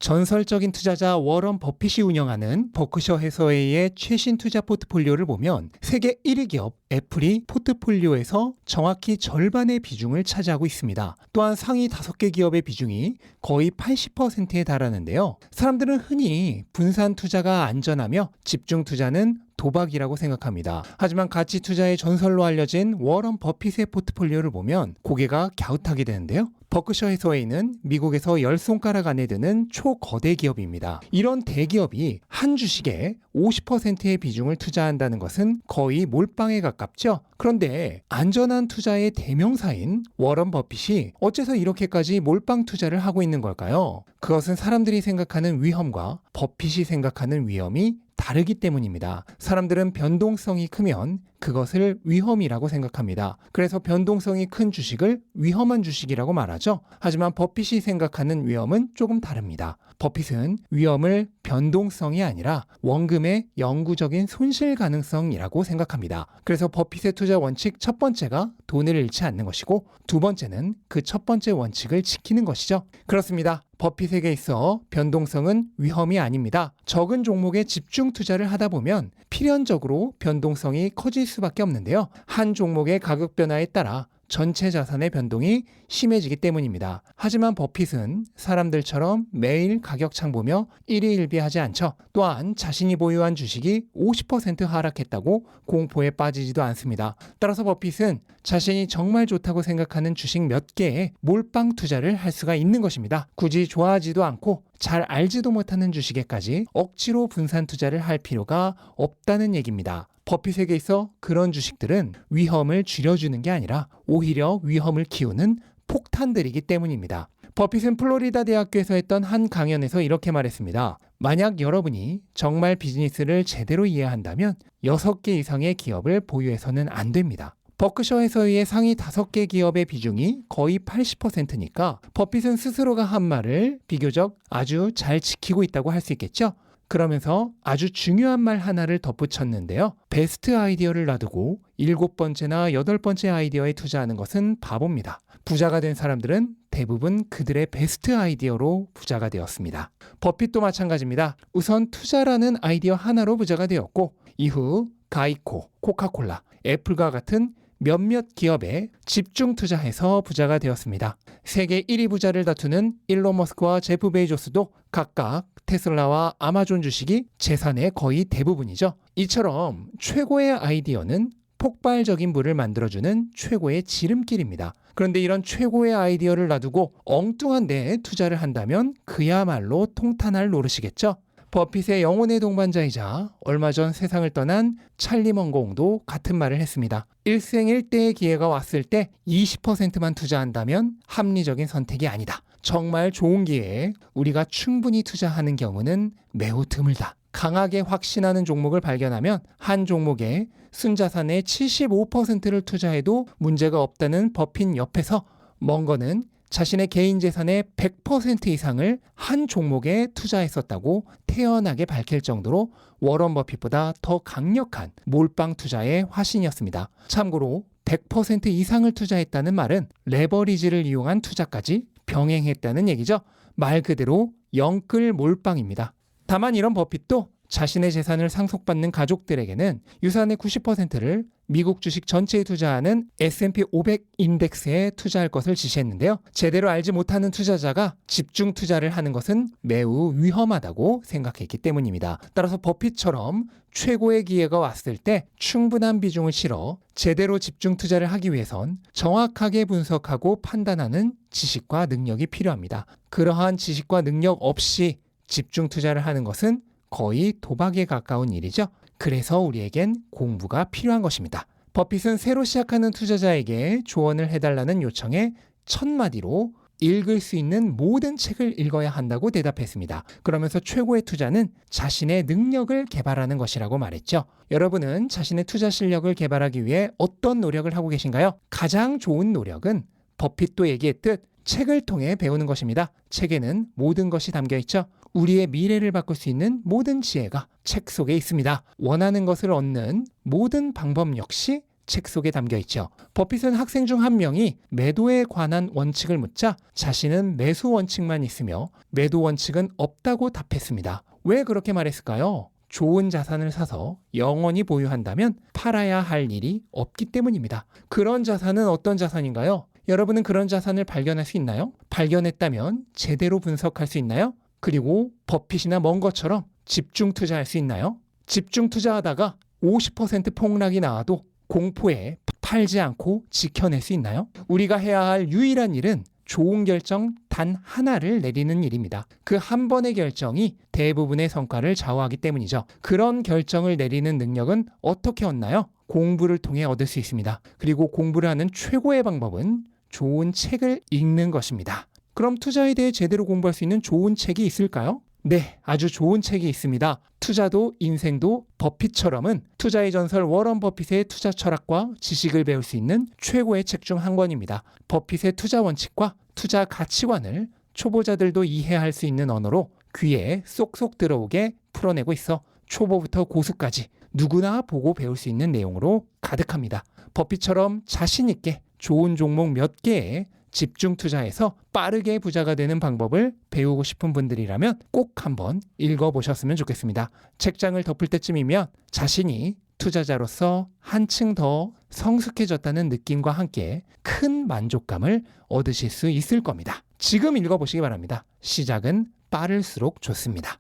전설적인 투자자 워런 버핏이 운영하는 버크셔 해서웨이의 최신 투자 포트폴리오를 보면 세계 1위 기업 애플이 포트폴리오에서 정확히 절반의 비중을 차지하고 있습니다. 또한 상위 5개 기업의 비중이 거의 80%에 달하는데요. 사람들은 흔히 분산 투자가 안전하며 집중 투자는 도박이라고 생각합니다. 하지만 가치 투자의 전설로 알려진 워런 버핏의 포트폴리오를 보면 고개가 갸웃하게 되는데요. 버크셔 해서웨이는 미국에서 10손가락 안에 드는 초거대 기업입니다. 이런 대기업이 한 주식에 50%의 비중을 투자한다는 것은 거의 몰빵에 가깝죠. 그런데 안전한 투자의 대명사인 워런 버핏이 어째서 이렇게까지 몰빵 투자를 하고 있는 걸까요? 그것은 사람들이 생각하는 위험과 버핏이 생각하는 위험이 다르기 때문입니다. 사람들은 변동성이 크면 그것을 위험이라고 생각합니다. 그래서 변동성이 큰 주식을 위험한 주식이라고 말하죠. 하지만 버핏이 생각하는 위험은 조금 다릅니다. 버핏은 위험을 변동성이 아니라 원금의 영구적인 손실 가능성이라고 생각합니다. 그래서 버핏의 투자 원칙 첫 번째가 돈을 잃지 않는 것이고 두 번째는 그 첫 번째 원칙을 지키는 것이죠. 그렇습니다. 버핏에게 있어 변동성은 위험이 아닙니다. 적은 종목에 집중 투자를 하다 보면 필연적으로 변동성이 커질 수밖에 없는데요. 한 종목의 가격 변화에 따라 전체 자산의 변동이 심해지기 때문입니다. 하지만 버핏은 사람들처럼 매일 가격창 보며 일희일비하지 않죠. 또한 자신이 보유한 주식이 50% 하락했다고 공포에 빠지지도 않습니다. 따라서 버핏은 자신이 정말 좋다고 생각하는 주식 몇 개에 몰빵 투자를 할 수가 있는 것입니다. 굳이 좋아하지도 않고 잘 알지도 못하는 주식에까지 억지로 분산 투자를 할 필요가 없다는 얘기입니다. 버핏에게 있어 그런 주식들은 위험을 줄여주는 게 아니라 오히려 위험을 키우는 폭탄들이기 때문입니다. 버핏은 플로리다 대학교에서 했던 한 강연에서 이렇게 말했습니다. 만약 여러분이 정말 비즈니스를 제대로 이해한다면 6개 이상의 기업을 보유해서는 안 됩니다. 버크셔 해서웨이의 상위 5개 기업의 비중이 거의 80%니까 버핏은 스스로가 한 말을 비교적 아주 잘 지키고 있다고 할 수 있겠죠? 그러면서 아주 중요한 말 하나를 덧붙였는데요. 베스트 아이디어를 놔두고 7번째나 8번째 아이디어에 투자하는 것은 바보입니다. 부자가 된 사람들은 대부분 그들의 베스트 아이디어로 부자가 되었습니다. 버핏도 마찬가지입니다. 우선 투자라는 아이디어 하나로 부자가 되었고 이후 가이코, 코카콜라, 애플과 같은 몇몇 기업에 집중 투자해서 부자가 되었습니다. 세계 1위 부자를 다투는 일론 머스크와 제프 베이조스도 각각 테슬라와 아마존 주식이 재산의 거의 대부분이죠. 이처럼 최고의 아이디어는 폭발적인 부를 만들어주는 최고의 지름길입니다. 그런데 이런 최고의 아이디어를 놔두고 엉뚱한 데에 투자를 한다면 그야말로 통탄할 노릇이겠죠. 버핏의 영혼의 동반자이자 얼마 전 세상을 떠난 찰리 먼공도 같은 말을 했습니다. 일생일대의 기회가 왔을 때 20%만 투자한다면 합리적인 선택이 아니다. 정말 좋은 기회에 우리가 충분히 투자하는 경우는 매우 드물다. 강하게 확신하는 종목을 발견하면 한 종목에 순자산의 75%를 투자해도 문제가 없다는 버핏 옆에서 먼거는 자신의 개인 재산의 100% 이상을 한 종목에 투자했었다고 태연하게 밝힐 정도로 워런 버핏보다 더 강력한 몰빵 투자의 화신이었습니다. 참고로 100% 이상을 투자했다는 말은 레버리지를 이용한 투자까지 병행했다는 얘기죠. 말 그대로 영끌 몰빵입니다. 다만 이런 버핏도 자신의 재산을 상속받는 가족들에게는 유산의 90%를 미국 주식 전체에 투자하는 S&P 500 인덱스에 투자할 것을 지시했는데요. 제대로 알지 못하는 투자자가 집중 투자를 하는 것은 매우 위험하다고 생각했기 때문입니다. 따라서 버핏처럼 최고의 기회가 왔을 때 충분한 비중을 실어 제대로 집중 투자를 하기 위해선 정확하게 분석하고 판단하는 지식과 능력이 필요합니다. 그러한 지식과 능력 없이 집중 투자를 하는 것은 거의 도박에 가까운 일이죠. 그래서 우리에겐 공부가 필요한 것입니다. 버핏은 새로 시작하는 투자자에게 조언을 해달라는 요청에 첫마디로 읽을 수 있는 모든 책을 읽어야 한다고 대답했습니다. 그러면서 최고의 투자는 자신의 능력을 개발하는 것이라고 말했죠. 여러분은 자신의 투자 실력을 개발하기 위해 어떤 노력을 하고 계신가요? 가장 좋은 노력은 버핏도 얘기했듯 책을 통해 배우는 것입니다. 책에는 모든 것이 담겨 있죠. 우리의 미래를 바꿀 수 있는 모든 지혜가 책 속에 있습니다. 원하는 것을 얻는 모든 방법 역시 책 속에 담겨 있죠. 버핏은 학생 중 한 명이 매도에 관한 원칙을 묻자 자신은 매수 원칙만 있으며 매도 원칙은 없다고 답했습니다. 왜 그렇게 말했을까요? 좋은 자산을 사서 영원히 보유한다면 팔아야 할 일이 없기 때문입니다. 그런 자산은 어떤 자산인가요? 여러분은 그런 자산을 발견할 수 있나요? 발견했다면 제대로 분석할 수 있나요? 그리고 버핏이나 먼 것처럼 집중 투자할 수 있나요? 집중 투자하다가 50% 폭락이 나와도 공포에 팔지 않고 지켜낼 수 있나요? 우리가 해야 할 유일한 일은 좋은 결정 단 하나를 내리는 일입니다. 그 한 번의 결정이 대부분의 성과를 좌우하기 때문이죠. 그런 결정을 내리는 능력은 어떻게 얻나요? 공부를 통해 얻을 수 있습니다. 그리고 공부를 하는 최고의 방법은 좋은 책을 읽는 것입니다. 그럼 투자에 대해 제대로 공부할 수 있는 좋은 책이 있을까요? 네, 아주 좋은 책이 있습니다. 투자도 인생도 버핏처럼은 투자의 전설 워런 버핏의 투자 철학과 지식을 배울 수 있는 최고의 책 중 한 권입니다. 버핏의 투자 원칙과 투자 가치관을 초보자들도 이해할 수 있는 언어로 귀에 쏙쏙 들어오게 풀어내고 있어 초보부터 고수까지 누구나 보고 배울 수 있는 내용으로 가득합니다. 버핏처럼 자신 있게 좋은 종목 몇 개에 집중 투자해서 빠르게 부자가 되는 방법을 배우고 싶은 분들이라면 꼭 한번 읽어보셨으면 좋겠습니다. 책장을 덮을 때쯤이면 자신이 투자자로서 한층 더 성숙해졌다는 느낌과 함께 큰 만족감을 얻으실 수 있을 겁니다. 지금 읽어보시기 바랍니다. 시작은 빠를수록 좋습니다.